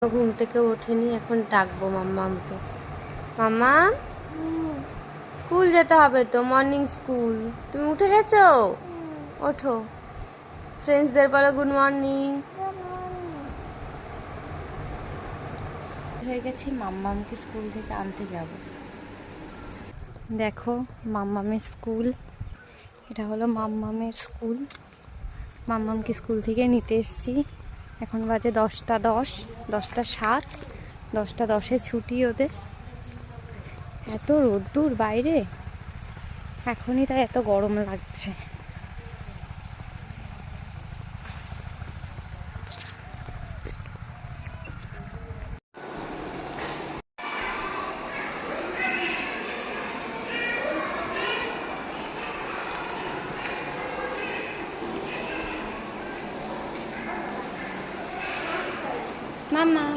ঘুম থেকে ওঠেনি, এখন ডাকবো মাম্মামকে। মাম্মা, স্কুল যেতে হবে তো, মর্নিং স্কুল। তুমি উঠে গেছো? ওঠো, ফ্রেন্ডসদের বলো গুড মর্নিং। হয়ে গেছি, মাম্মামকে স্কুল থেকে আনতে যাব। দেখো মাম্মামের স্কুল, এটা হলো মাম্মামের স্কুল। মাম্মামকে স্কুল থেকে নিতে এসেছি। এখন বাজে 10:10, 10:07, 10:10-এ ছুটি ওদের। এত রোদ্দুর বাইরে এখনই, তাই এত গরম লাগছে। মাম্মা